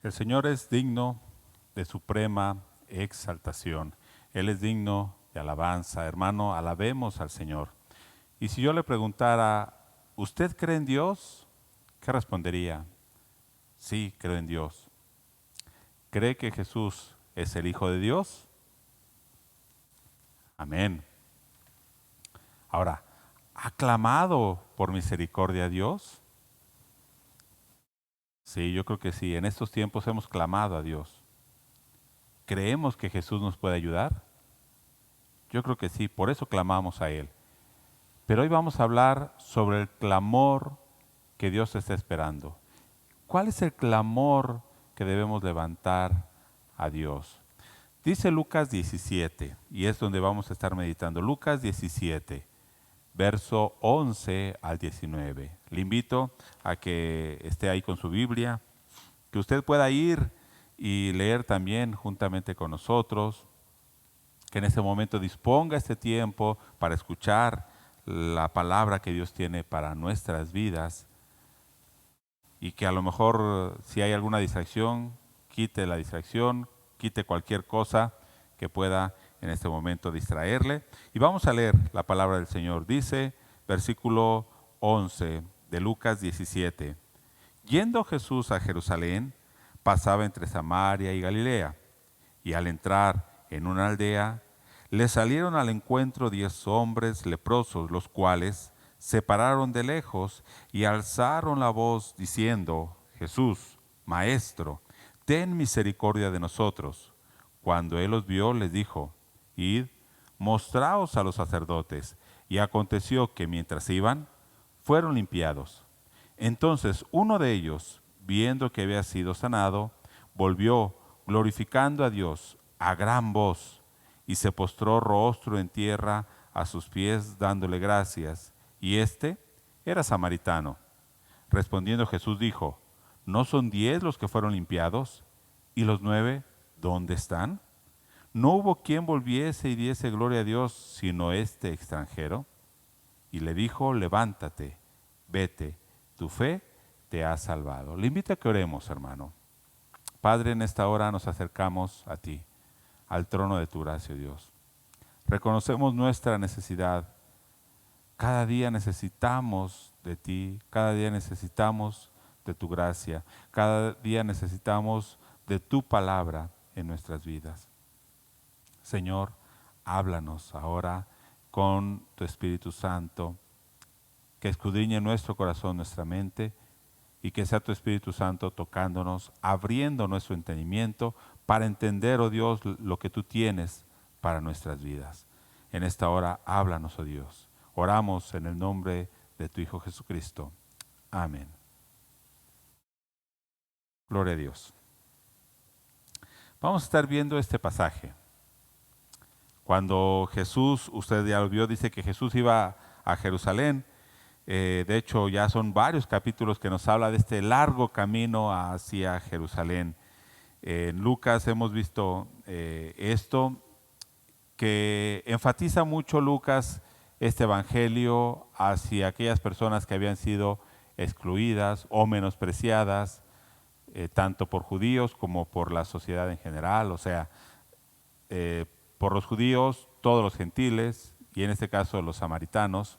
El Señor es digno de suprema exaltación. Él es digno de alabanza. Hermano, alabemos al Señor. Y si yo le preguntara, ¿usted cree en Dios? ¿Qué respondería? Sí, creo en Dios. ¿Cree que Jesús es el Hijo de Dios? Amén. Ahora, ¿ha clamado por misericordia a Dios? Sí, yo creo que sí. En estos tiempos hemos clamado a Dios. ¿Creemos que Jesús nos puede ayudar? Yo creo que sí, por eso clamamos a Él. Pero hoy vamos a hablar sobre el clamor que Dios está esperando. ¿Cuál es el clamor que debemos levantar a Dios? Dice Lucas 17, y es donde vamos a estar meditando. Lucas 17, verso 11 al 19. Le invito a que esté ahí con su Biblia, que usted pueda ir y leer también juntamente con nosotros, que en este momento disponga este tiempo para escuchar la palabra que Dios tiene para nuestras vidas y que a lo mejor si hay alguna distracción, quite la distracción, quite cualquier cosa que pueda en este momento distraerle. Y vamos a leer la palabra del Señor. Dice, versículo 11 de Lucas 17. Yendo Jesús a Jerusalén, pasaba entre Samaria y Galilea, y al entrar en una aldea, le salieron al encuentro 10 hombres leprosos, los cuales se pararon de lejos y alzaron la voz diciendo, Jesús, Maestro, ten misericordia de nosotros. Cuando él los vio, les dijo, id, mostraos a los sacerdotes. Y aconteció que mientras iban, fueron limpiados. Entonces uno de ellos, viendo que había sido sanado, volvió glorificando a Dios a gran voz y se postró rostro en tierra a sus pies dándole gracias. Y éste era samaritano. Respondiendo Jesús dijo, ¿no son 10 los que fueron limpiados? ¿Y los 9 dónde están? ¿No hubo quien volviese y diese gloria a Dios sino este extranjero? Y le dijo, levántate, vete, tu fe te ha salvado. Le invito a que oremos, hermano. Padre, en esta hora nos acercamos a ti, al trono de tu gracia, Dios. Reconocemos nuestra necesidad. Cada día necesitamos de ti, cada día necesitamos de tu gracia, cada día necesitamos de tu palabra en nuestras vidas. Señor, háblanos ahora con tu Espíritu Santo, que escudriñe nuestro corazón, nuestra mente, y que sea tu Espíritu Santo tocándonos, abriendo nuestro entendimiento para entender, oh Dios, lo que tú tienes para nuestras vidas. En esta hora, háblanos, oh Dios. Oramos en el nombre de tu Hijo Jesucristo. Amén. Gloria a Dios. Vamos a estar viendo este pasaje. Cuando Jesús, usted ya lo vio, dice que Jesús iba a Jerusalén. De hecho, ya son varios capítulos que nos habla de este largo camino hacia Jerusalén. En Lucas hemos visto esto, que enfatiza mucho Lucas este evangelio hacia aquellas personas que habían sido excluidas o menospreciadas, tanto por judíos como por la sociedad en general, o sea, por los judíos, todos los gentiles, y en este caso los samaritanos,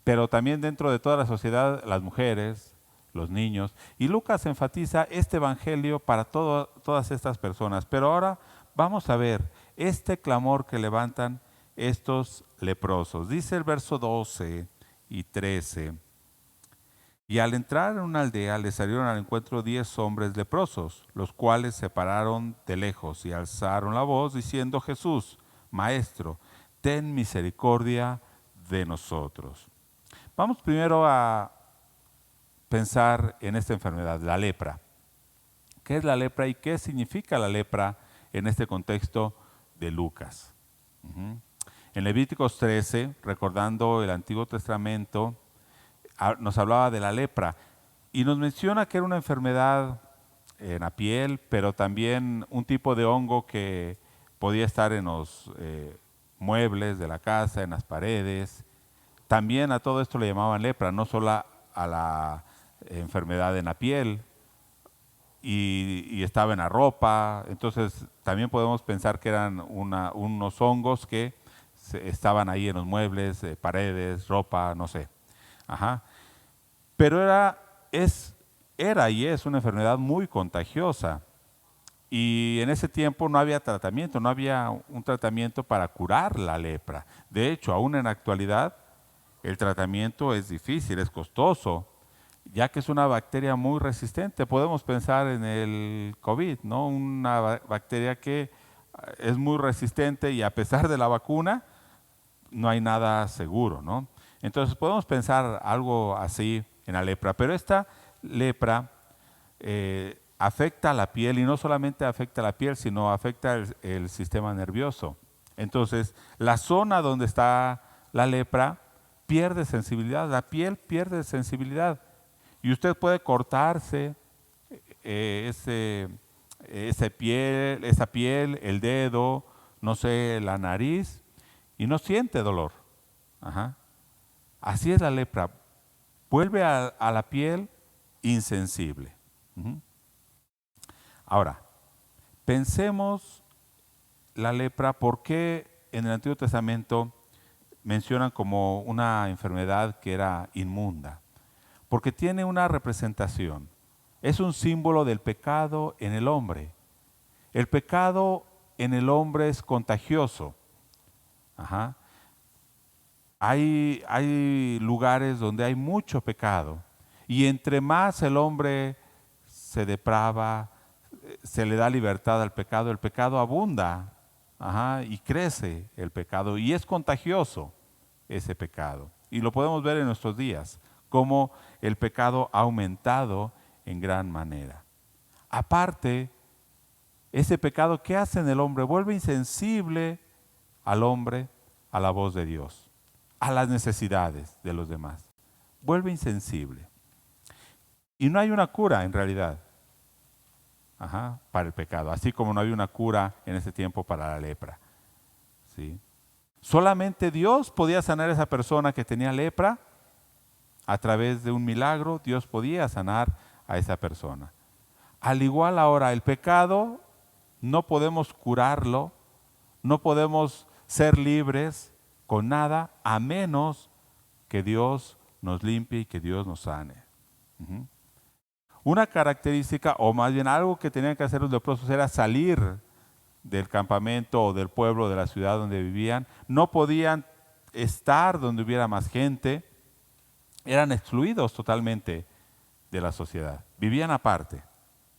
pero también dentro de toda la sociedad, las mujeres, los niños. Y Lucas enfatiza este evangelio para todas estas personas. Pero ahora vamos a ver este clamor que levantan estos leprosos. Dice el verso 12 y 13. Y al entrar en una aldea le salieron al encuentro 10 hombres leprosos, los cuales se pararon de lejos y alzaron la voz diciendo, Jesús, Maestro, ten misericordia de nosotros. Vamos primero a pensar en esta enfermedad, la lepra. ¿Qué es la lepra y qué significa la lepra en este contexto de Lucas? En Levíticos 13, recordando el Antiguo Testamento, nos hablaba de la lepra y nos menciona que era una enfermedad en la piel, pero también un tipo de hongo que podía estar en los muebles de la casa, en las paredes. También a todo esto le llamaban lepra, no solo a la enfermedad en la piel. y estaba en la ropa. Entonces también podemos pensar que eran unos hongos que estaban ahí en los muebles, paredes, ropa, no sé. Ajá. Pero era y es una enfermedad muy contagiosa. Y en ese tiempo no había tratamiento, no había un tratamiento para curar la lepra. De hecho, aún en la actualidad, el tratamiento es difícil, es costoso, ya que es una bacteria muy resistente. Podemos pensar en el COVID, ¿no? Una bacteria que es muy resistente y a pesar de la vacuna, no hay nada seguro, ¿no? Entonces podemos pensar algo así en la lepra, pero esta lepra afecta a la piel y no solamente afecta a la piel, sino afecta el sistema nervioso. Entonces, la zona donde está la lepra pierde sensibilidad, la piel pierde sensibilidad y usted puede cortarse esa piel, el dedo, no sé, la nariz y no siente dolor. Ajá. Así es la lepra, vuelve a la piel insensible. Uh-huh. Ahora, pensemos la lepra, ¿por qué en el Antiguo Testamento mencionan como una enfermedad que era inmunda? Porque tiene una representación, es un símbolo del pecado en el hombre. El pecado en el hombre es contagioso. Ajá. Hay lugares donde hay mucho pecado y entre más el hombre se deprava, se le da libertad al pecado, el pecado abunda, ajá, y crece el pecado y es contagioso ese pecado. Y lo podemos ver en nuestros días, cómo el pecado ha aumentado en gran manera. Aparte, ese pecado, ¿qué hace en el hombre? Vuelve insensible al hombre a la voz de Dios, a las necesidades de los demás. Vuelve insensible. Y no hay una cura en realidad. Ajá, para el pecado, así como no había una cura en ese tiempo para la lepra. ¿Sí? Solamente Dios podía sanar a esa persona que tenía lepra. A través de un milagro, Dios podía sanar a esa persona. Al igual ahora, el pecado no podemos curarlo, no podemos ser libres con nada, a menos que Dios nos limpie y que Dios nos sane. Uh-huh. Una característica, o más bien algo que tenían que hacer los leprosos, era salir del campamento o del pueblo, de la ciudad donde vivían. No podían estar donde hubiera más gente. Eran excluidos totalmente de la sociedad. Vivían aparte.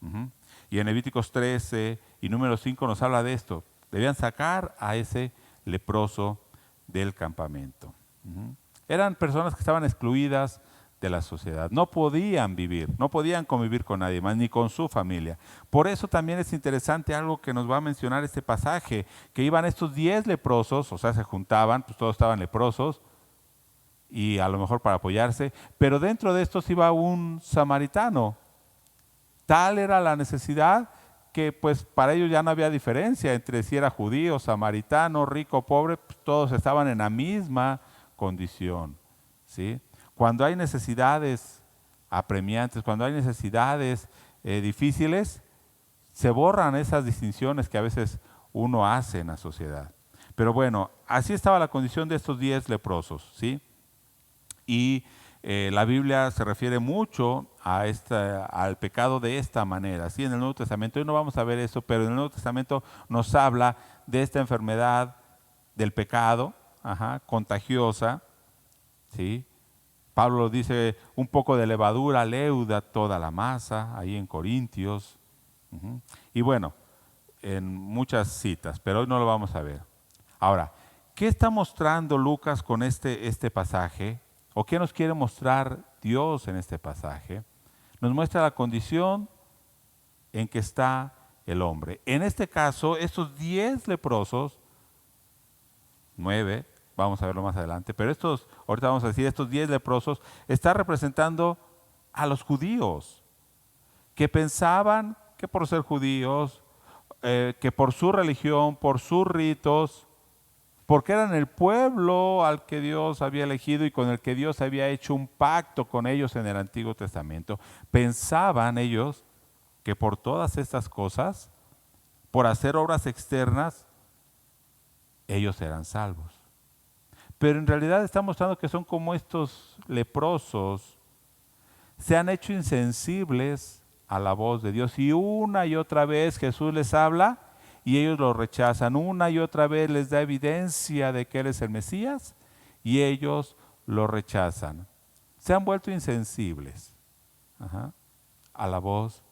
Uh-huh. Y en Levíticos 13 y número 5 nos habla de esto. Debían sacar a ese leproso del campamento. Uh-huh. Eran personas que estaban excluidas de la sociedad. No podían vivir, no podían convivir con nadie más, ni con su familia. Por eso también es interesante algo que nos va a mencionar este pasaje, que iban estos 10 leprosos, o sea, se juntaban, pues todos estaban leprosos, y a lo mejor para apoyarse, pero dentro de estos iba un samaritano. Tal era la necesidad que pues para ellos ya no había diferencia entre si era judío, samaritano, rico, pobre, pues todos estaban en la misma condición, ¿sí? Cuando hay necesidades apremiantes, cuando hay necesidades difíciles, se borran esas distinciones que a veces uno hace en la sociedad. Pero bueno, así estaba la condición de estos 10 leprosos, ¿sí? Y la Biblia se refiere mucho al pecado de esta manera, ¿sí? En el Nuevo Testamento, hoy no vamos a ver eso, pero en el Nuevo Testamento nos habla de esta enfermedad del pecado, ajá, contagiosa, ¿sí? Pablo dice, un poco de levadura leuda toda la masa, ahí en Corintios. Uh-huh. Y bueno, en muchas citas, pero hoy no lo vamos a ver. Ahora, ¿qué está mostrando Lucas con este pasaje? ¿O qué nos quiere mostrar Dios en este pasaje? Nos muestra la condición en que está el hombre. En este caso, estos 10 leprosos, 9, vamos a verlo más adelante, pero ahorita vamos a decir, estos 10 leprosos, está representando a los judíos, que pensaban que por ser judíos, que por su religión, por sus ritos, porque eran el pueblo al que Dios había elegido y con el que Dios había hecho un pacto con ellos en el Antiguo Testamento, pensaban ellos que por todas estas cosas, por hacer obras externas, ellos serán salvos. Pero en realidad está mostrando que son como estos leprosos, se han hecho insensibles a la voz de Dios y una y otra vez Jesús les habla y ellos lo rechazan. Una y otra vez les da evidencia de que Él es el Mesías y ellos lo rechazan. Se han vuelto insensibles a la voz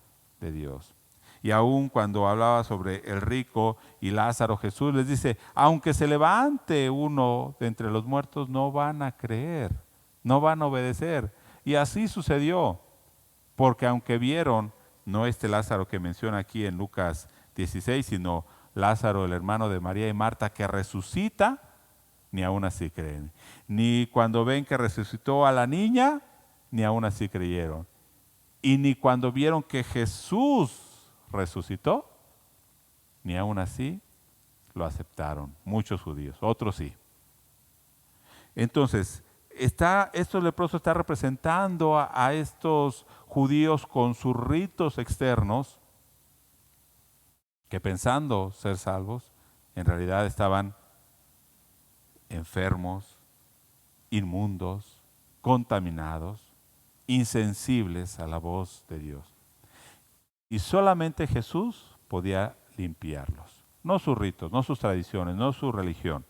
de Dios. Y aún cuando hablaba sobre el rico y Lázaro, Jesús les dice, aunque se levante uno de entre los muertos, no van a creer, no van a obedecer. Y así sucedió, porque aunque vieron, no este Lázaro que menciona aquí en Lucas 16, sino Lázaro, el hermano de María y Marta, que resucita, ni aún así creen. Ni cuando ven que resucitó a la niña, ni aún así creyeron. Y ni cuando vieron que Jesús resucitó, ni aún así lo aceptaron. Muchos judíos, otros sí. Entonces, estos leprosos están representando a estos judíos con sus ritos externos, que pensando ser salvos, en realidad estaban enfermos, inmundos, contaminados, insensibles a la voz de Dios. Y solamente Jesús podía limpiarlos. No sus ritos, no sus tradiciones, no su religión,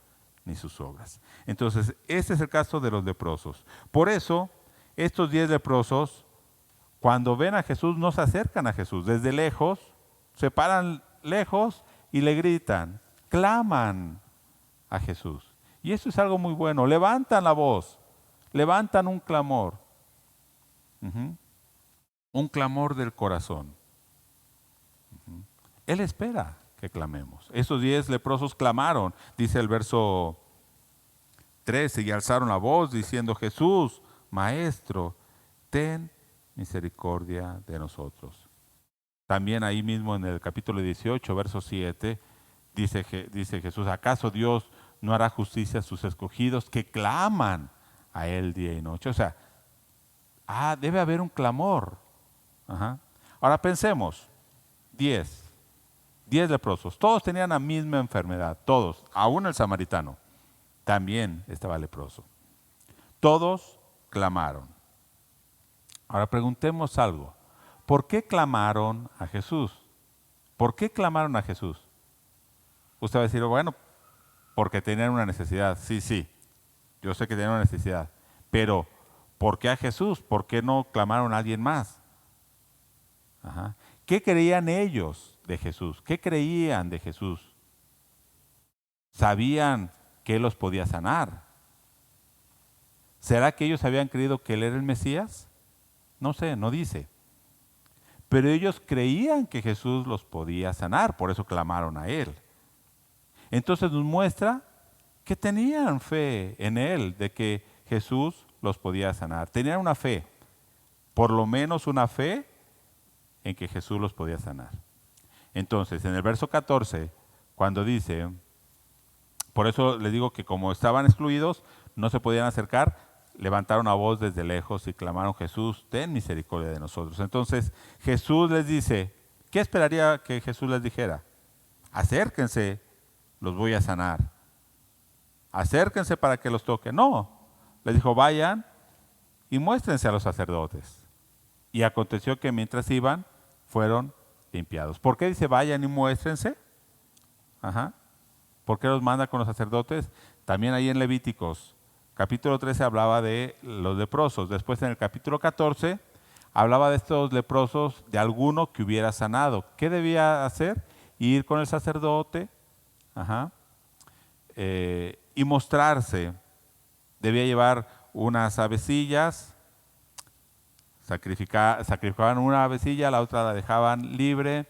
ni sus obras. Entonces, este es el caso de los leprosos. Por eso, estos 10 leprosos, cuando ven a Jesús, no se acercan a Jesús. Desde lejos, se paran lejos y le gritan, claman a Jesús. Y eso es algo muy bueno. Levantan la voz, levantan un clamor. Un clamor del corazón. Él espera que clamemos. Esos 10 leprosos clamaron, dice el verso 13, y alzaron la voz diciendo, Jesús, Maestro, ten misericordia de nosotros. También ahí mismo en el capítulo 18, verso 7, dice Jesús, ¿acaso Dios no hará justicia a sus escogidos que claman a Él día y noche? O sea, debe haber un clamor. Ahora pensemos, 10 leprosos, todos tenían la misma enfermedad, todos, aún el samaritano también estaba leproso. Todos clamaron. Ahora preguntemos algo, ¿por qué clamaron a Jesús? ¿Por qué clamaron a Jesús? Usted va a decir, bueno, porque tenían una necesidad. Sí, yo sé que tenían una necesidad, pero ¿por qué a Jesús? ¿Por qué no clamaron a alguien más? ¿Qué creían ellos de Jesús? ¿Qué creían de Jesús? ¿Sabían que Él los podía sanar? ¿Será que ellos habían creído que Él era el Mesías? No sé, no dice. Pero ellos creían que Jesús los podía sanar, por eso clamaron a Él. Entonces nos muestra que tenían fe en Él, de que Jesús los podía sanar. Tenían una fe, por lo menos una fe en que Jesús los podía sanar. Entonces, en el verso 14, cuando dice, por eso les digo que como estaban excluidos, no se podían acercar, levantaron la voz desde lejos y clamaron, Jesús, ten misericordia de nosotros. Entonces, Jesús les dice, ¿qué esperaría que Jesús les dijera? Acérquense, los voy a sanar. Acérquense para que los toque. No, les dijo, vayan y muéstrense a los sacerdotes. Y aconteció que mientras iban, fueron limpiados. ¿Por qué dice vayan y muéstrense? ¿Por qué los manda con los sacerdotes? También ahí en Levíticos, capítulo 13 hablaba de los leprosos. Después en el capítulo 14 hablaba de estos leprosos, de alguno que hubiera sanado. ¿Qué debía hacer? Ir con el sacerdote y mostrarse. Debía llevar unas avecillas, sacrificaban una avecilla, la otra la dejaban libre,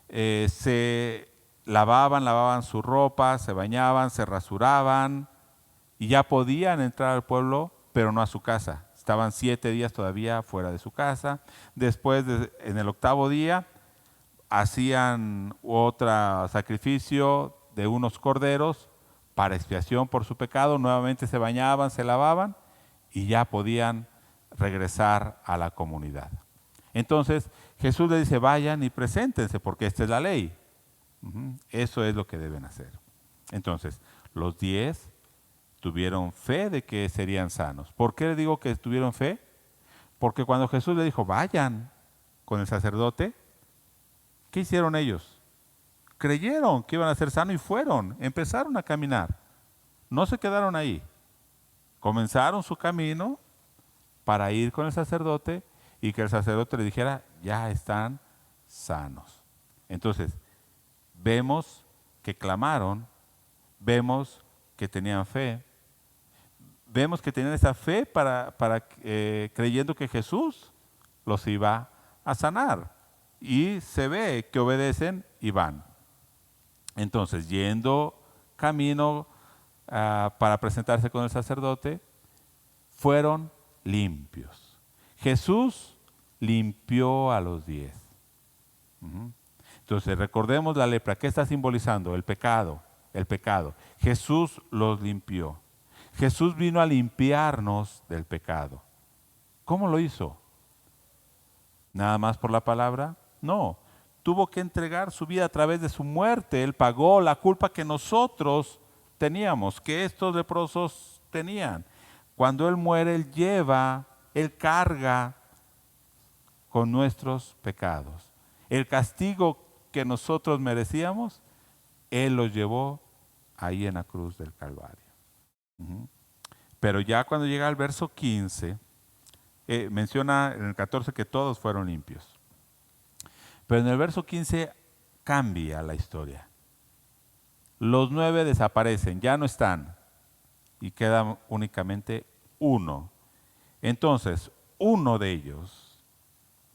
se lavaban su ropa, se bañaban, se rasuraban y ya podían entrar al pueblo, pero no a su casa. Estaban 7 días todavía fuera de su casa. Después, en el 8º día, hacían otro sacrificio de unos corderos para expiación por su pecado. Nuevamente se bañaban, se lavaban y ya podían regresar a la comunidad. Entonces Jesús le dice, vayan y preséntense, porque esta es la ley. Eso es lo que deben hacer. Entonces, los 10 tuvieron fe de que serían sanos. ¿Por qué le digo que tuvieron fe? Porque cuando Jesús le dijo, vayan con el sacerdote, ¿qué hicieron ellos? Creyeron que iban a ser sanos y fueron, empezaron a caminar. No se quedaron ahí. Comenzaron su camino para ir con el sacerdote y que el sacerdote le dijera, ya están sanos. Entonces, vemos que clamaron, vemos que tenían fe, vemos que tenían esa fe creyendo que Jesús los iba a sanar. Y se ve que obedecen y van. Entonces, yendo camino para presentarse con el sacerdote, fueron limpios. Jesús limpió a los 10. Entonces, recordemos la lepra. ¿Qué está simbolizando? El pecado. El pecado. Jesús los limpió. Jesús vino a limpiarnos del pecado. ¿Cómo lo hizo? ¿Nada más por la palabra? No. Tuvo que entregar su vida a través de su muerte. Él pagó la culpa que nosotros teníamos, que estos leprosos tenían. Cuando Él muere, Él carga con nuestros pecados. El castigo que nosotros merecíamos, Él lo llevó ahí en la cruz del Calvario. Pero ya cuando llega al verso 15, menciona en el 14 que todos fueron limpios. Pero en el verso 15 cambia la historia. Los 9 desaparecen, ya no están, y queda únicamente uno. Entonces, uno de ellos,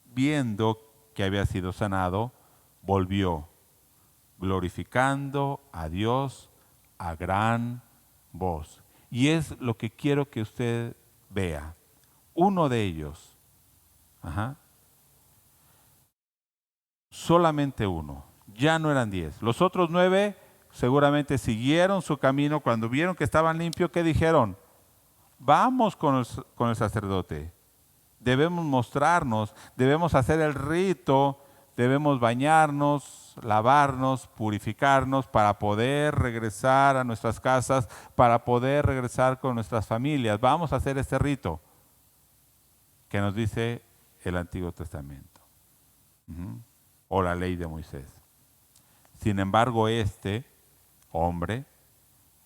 viendo que había sido sanado, volvió, glorificando a Dios a gran voz. Y es lo que quiero que usted vea. Uno de ellos, solamente uno, ya no eran 10. Los otros 9 seguramente siguieron su camino. Cuando vieron que estaban limpios, ¿qué dijeron? Vamos con el sacerdote. Debemos mostrarnos, debemos hacer el rito, debemos bañarnos, lavarnos, purificarnos para poder regresar a nuestras casas, para poder regresar con nuestras familias. Vamos a hacer este rito que nos dice el Antiguo Testamento. O la ley de Moisés. Sin embargo, este hombre,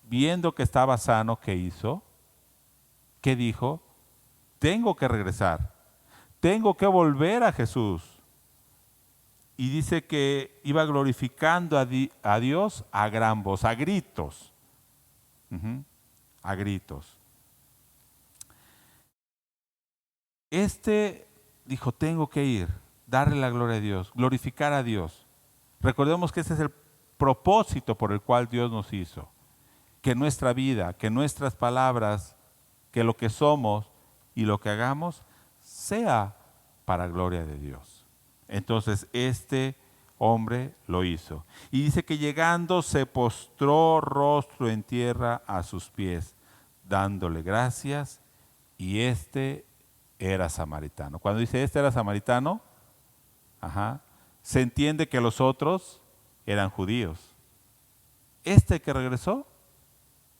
viendo que estaba sano, ¿qué hizo? ¿Qué dijo? Tengo que regresar, tengo que volver a Jesús. Y dice que iba glorificando a Dios a gran voz, a gritos. A gritos. Este dijo, tengo que ir, darle la gloria a Dios, glorificar a Dios. Recordemos que ese es el propósito por el cual Dios nos hizo. Que nuestra vida, que nuestras palabras, que lo que somos y lo que hagamos sea para gloria de Dios. Entonces este hombre lo hizo. Y dice que llegando se postró rostro en tierra a sus pies, dándole gracias, y este era samaritano. Cuando dice este era samaritano, se entiende que los otros eran judíos. Este que regresó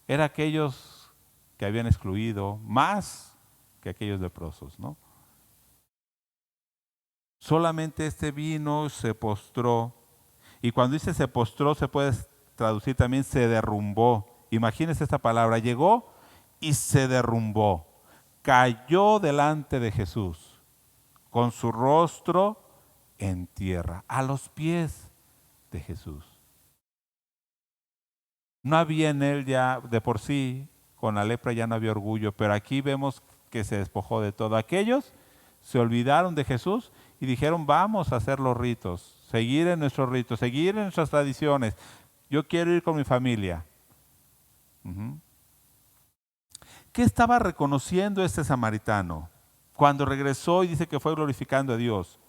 era aquellos que habían excluido más que aquellos leprosos, ¿no? Solamente este vino, se postró. Y cuando dice se postró, se puede traducir también se derrumbó. Imagínense esta palabra, llegó y se derrumbó. Cayó delante de Jesús con su rostro en tierra, a los pies de Jesús. No había en él ya de por sí, con la lepra ya no había orgullo, pero aquí vemos que se despojó de todo. Aquellos se olvidaron de Jesús y dijeron, vamos a hacer los ritos, seguir en nuestros ritos, seguir en nuestras tradiciones. Yo quiero ir con mi familia. ¿Qué estaba reconociendo este samaritano? Cuando regresó y dice que fue glorificando a Dios.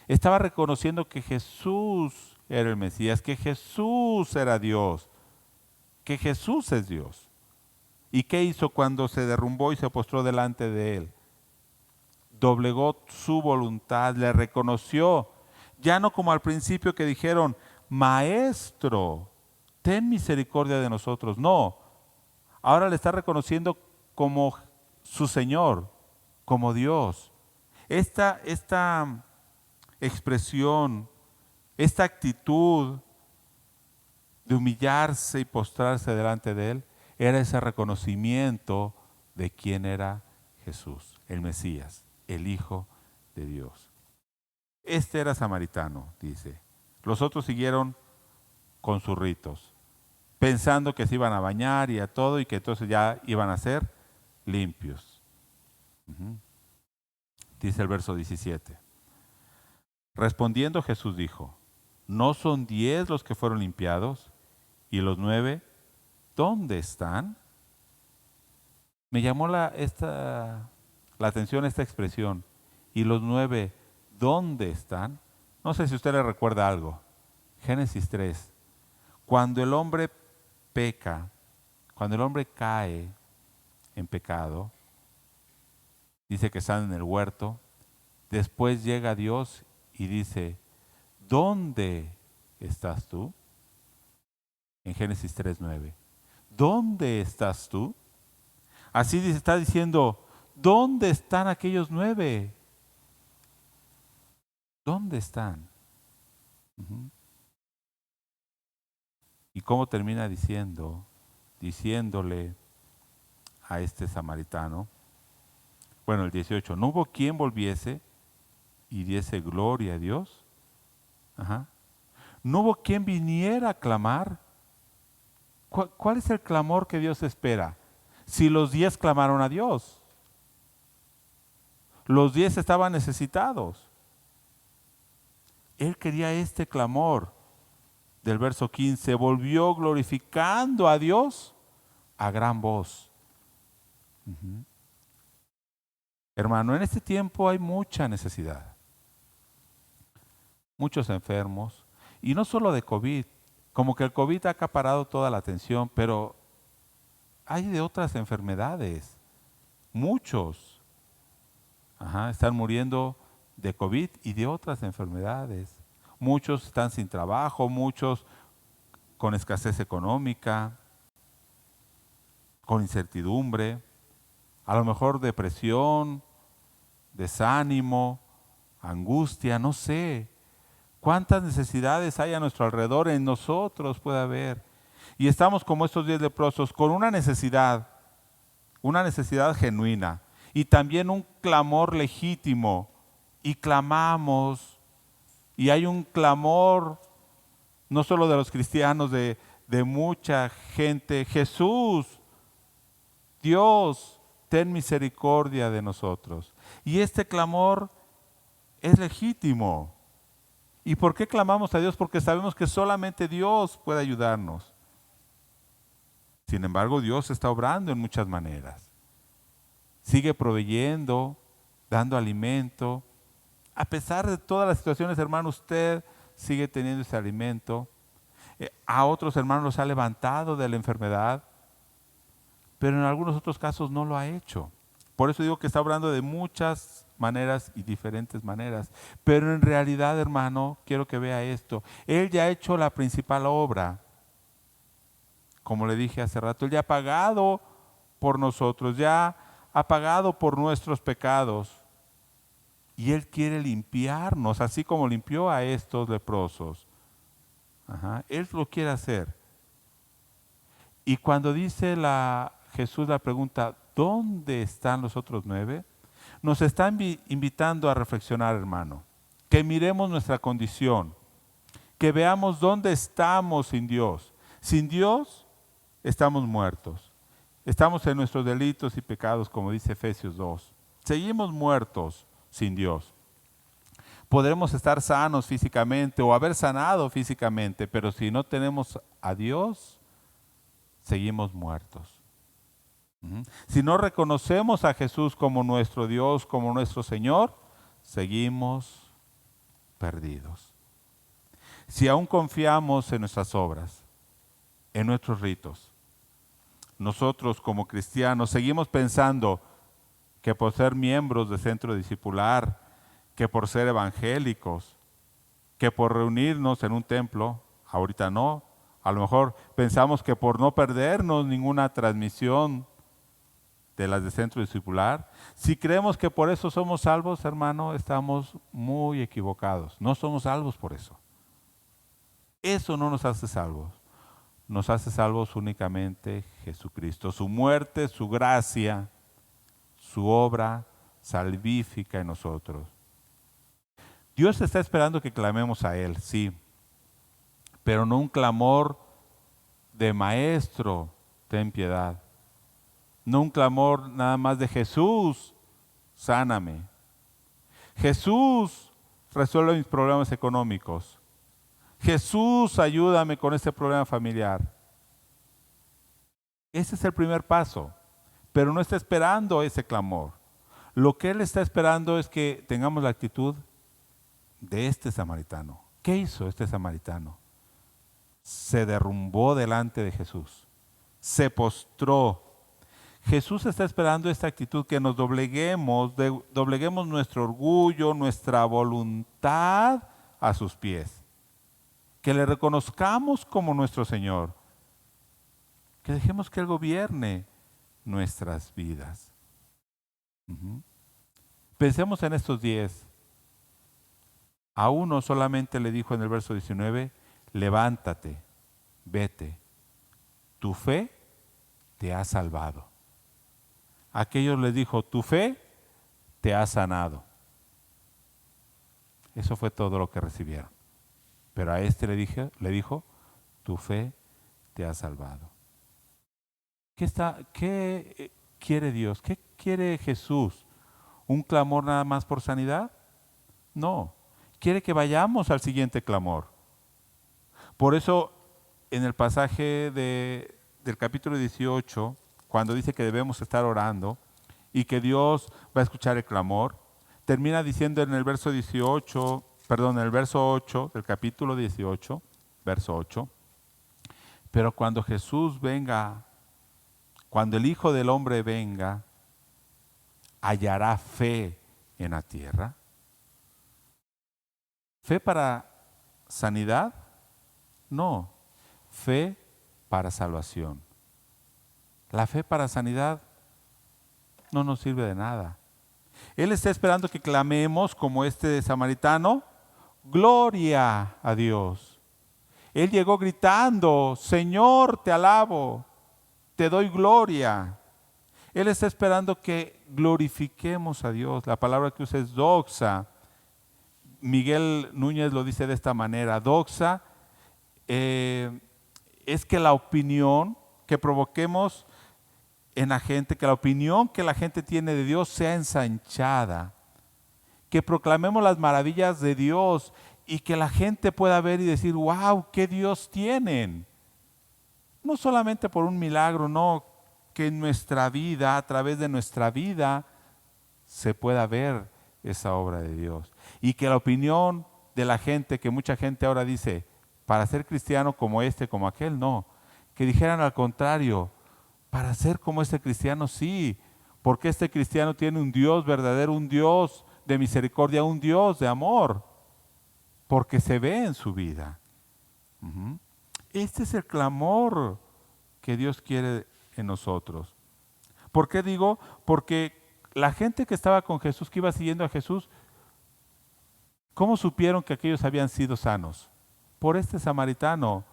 Estaba reconociendo que Jesús era el Mesías, que Jesús era Dios, que Jesús es Dios. ¿Y qué hizo cuando se derrumbó y se postró delante de él? doblegó su voluntad, le reconoció, ya no como al principio que dijeron, Maestro, ten misericordia de nosotros. No, ahora le está reconociendo como su Señor, como Dios. Esta expresión, esta actitud de humillarse y postrarse delante de Él, era ese reconocimiento de quién era Jesús, el Mesías, el Hijo de Dios. Este era samaritano, dice. Los otros siguieron con sus ritos, pensando que se iban a bañar y a todo y que entonces ya iban a ser limpios. Dice el verso 17. Respondiendo Jesús dijo, ¿no son 10 los que fueron limpiados? ¿Y los 9 dónde están? Me llamó la atención esta expresión. ¿Y los 9 dónde están? No sé si usted le recuerda algo. Génesis 3. Cuando el hombre peca, cuando el hombre cae en pecado, dice que están en el huerto, después llega Dios y dice, ¿dónde estás tú? En Génesis 3:9. ¿Dónde estás tú? Así está diciendo, ¿dónde están aquellos 9? ¿Dónde están? ¿Y cómo termina diciéndole a este samaritano? Bueno, el 18, ¿no hubo quien volviese y diese gloria a Dios? ¿No hubo quien viniera a clamar? ¿Cuál es el clamor que Dios espera? Si los 10 clamaron a Dios, los 10 estaban necesitados. Él quería este clamor del verso 15, volvió glorificando a Dios a gran voz. Hermano, en este tiempo hay mucha necesidad. Muchos enfermos, y no solo de COVID, como que el COVID ha acaparado toda la atención, pero hay de otras enfermedades. Muchos están muriendo de COVID y de otras enfermedades. Muchos están sin trabajo, muchos con escasez económica, con incertidumbre, a lo mejor depresión, desánimo, angustia, no sé. ¿Cuántas necesidades hay a nuestro alrededor? En nosotros puede haber. Y estamos como estos 10 leprosos con una necesidad genuina y también un clamor legítimo. Y clamamos, y hay un clamor no solo de los cristianos, de mucha gente. Jesús, Dios, ten misericordia de nosotros. Y este clamor es legítimo. ¿Y por qué clamamos a Dios? Porque sabemos que solamente Dios puede ayudarnos. Sin embargo, Dios está obrando en muchas maneras. Sigue proveyendo, dando alimento. A pesar de todas las situaciones, hermano, usted sigue teniendo ese alimento. A otros hermanos los ha levantado de la enfermedad, pero en algunos otros casos no lo ha hecho. Por eso digo que está obrando de muchas maneras y diferentes maneras. Pero en realidad, hermano, quiero que vea esto. Él ya ha hecho la principal obra. Como le dije hace rato, Él ya ha pagado por nosotros, ya ha pagado por nuestros pecados. Y Él quiere limpiarnos, así como limpió a estos leprosos. Él lo quiere hacer. Y cuando dice Jesús la pregunta, ¿dónde están los otros 9? Nos está invitando a reflexionar, hermano. Que miremos nuestra condición. Que veamos dónde estamos sin Dios. Sin Dios estamos muertos. Estamos en nuestros delitos y pecados, como dice Efesios 2. Seguimos muertos sin Dios. Podremos estar sanos físicamente o haber sanado físicamente, pero si no tenemos a Dios, seguimos muertos. Si no reconocemos a Jesús como nuestro Dios, como nuestro Señor, seguimos perdidos. Si aún confiamos en nuestras obras, en nuestros ritos, nosotros como cristianos seguimos pensando que por ser miembros de centro discipular, que por ser evangélicos, que por reunirnos en un templo. Ahorita no. A lo mejor pensamos que por no perdernos ninguna transmisión de las de centro discipular, si creemos que por eso somos salvos, hermano, estamos muy equivocados. No somos salvos por eso. Eso no nos hace salvos. Nos hace salvos únicamente Jesucristo. Su muerte, su gracia, su obra salvífica en nosotros. Dios está esperando que clamemos a Él, sí, pero no un clamor de maestro, ten piedad. No un clamor nada más de Jesús, sáname. Jesús, resuelve mis problemas económicos. Jesús, ayúdame con este problema familiar. Ese es el primer paso, pero no está esperando ese clamor. Lo que Él está esperando es que tengamos la actitud de este samaritano. ¿Qué hizo este samaritano? Se derrumbó delante de Jesús, se postró. Jesús está esperando esta actitud, que nos dobleguemos nuestro orgullo, nuestra voluntad a sus pies, que le reconozcamos como nuestro Señor, que dejemos que Él gobierne nuestras vidas. Pensemos en estos 10. A uno solamente le dijo en el verso 19, levántate, vete, tu fe te ha salvado. A aquellos les dijo, tu fe te ha sanado. Eso fue todo lo que recibieron. Pero a este le dijo, tu fe te ha salvado. ¿Qué quiere Dios? ¿Qué quiere Jesús? ¿Un clamor nada más por sanidad? No. Quiere que vayamos al siguiente clamor. Por eso, en el pasaje del capítulo 18, cuando dice que debemos estar orando y que Dios va a escuchar el clamor, termina diciendo en el verso 8 del capítulo 18, verso 8, pero cuando Jesús venga, cuando el Hijo del Hombre venga, ¿hallará fe en la tierra? ¿Fe para sanidad? No, fe para salvación. La fe para sanidad no nos sirve de nada. Él está esperando que clamemos como este samaritano, gloria a Dios. Él llegó gritando, Señor, te alabo, te doy gloria. Él está esperando que glorifiquemos a Dios. La palabra que usa es doxa. Miguel Núñez lo dice de esta manera, doxa es que la opinión que provoquemos en la gente, que la opinión que la gente tiene de Dios sea ensanchada, que proclamemos las maravillas de Dios y que la gente pueda ver y decir, wow, qué Dios tienen. No solamente por un milagro, no, que en nuestra vida, a través de nuestra vida, se pueda ver esa obra de Dios. Y que la opinión de la gente, que mucha gente ahora dice, para ser cristiano como este, como aquel, no. Que dijeran al contrario, para ser como este cristiano, sí. Porque este cristiano tiene un Dios verdadero, un Dios de misericordia, un Dios de amor. Porque se ve en su vida. Este es el clamor que Dios quiere en nosotros. ¿Por qué digo? Porque la gente que estaba con Jesús, que iba siguiendo a Jesús, ¿cómo supieron que aquellos habían sido sanos? Por este samaritano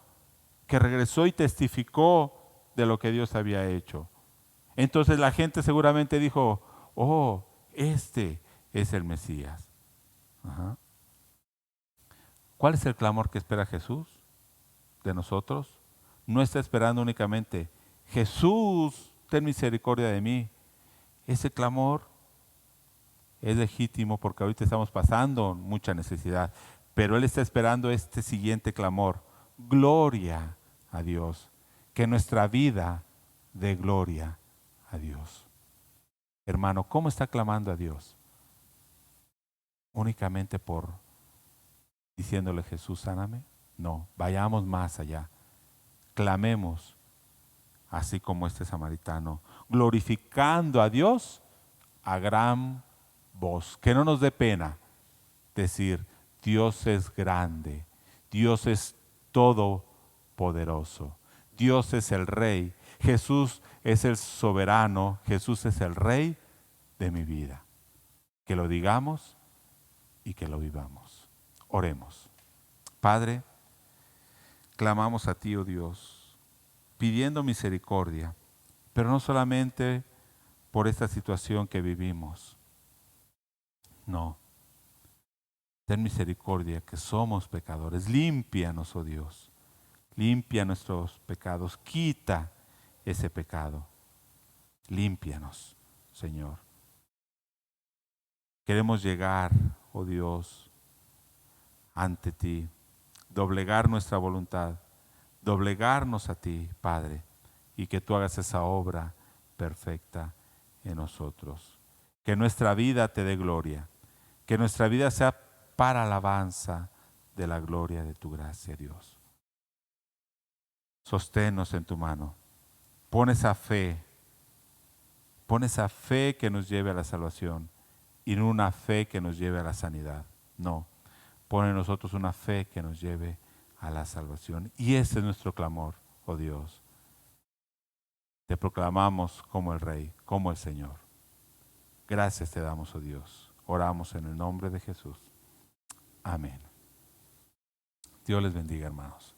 que regresó y testificó de lo que Dios había hecho. Entonces la gente seguramente dijo, oh, este es el Mesías. ¿Cuál es el clamor que espera Jesús de nosotros? No está esperando únicamente, Jesús, ten misericordia de mí. Ese clamor es legítimo porque ahorita estamos pasando mucha necesidad, pero Él está esperando este siguiente clamor, gloria a Dios, que nuestra vida dé gloria a Dios. Hermano, ¿cómo está clamando a Dios? Únicamente por diciéndole, Jesús, sáname. No, vayamos más allá. Clamemos así como este samaritano, glorificando a Dios a gran voz, que no nos dé pena decir, Dios es grande, Dios es todopoderoso, Dios es el Rey, Jesús es el soberano, Jesús es el Rey de mi vida. Que lo digamos y que lo vivamos. Oremos. Padre, clamamos a ti, oh Dios, pidiendo misericordia, pero no solamente por esta situación que vivimos. No. Ten misericordia que somos pecadores. Límpianos, oh Dios. Limpia nuestros pecados. Quita ese pecado. Límpianos, Señor. Queremos llegar, oh Dios, ante ti, doblegar nuestra voluntad, doblegarnos a ti, Padre, y que tú hagas esa obra perfecta en nosotros. Que nuestra vida te dé gloria, que nuestra vida sea para alabanza de la gloria de tu gracia, Dios. Sosténnos en tu mano, pon esa fe que nos lleve a la salvación y no una fe que nos lleve a la sanidad. No, pon en nosotros una fe que nos lleve a la salvación. Y ese es nuestro clamor, oh Dios. Te proclamamos como el Rey, como el Señor. Gracias te damos, oh Dios. Oramos en el nombre de Jesús. Amén. Dios les bendiga, hermanos.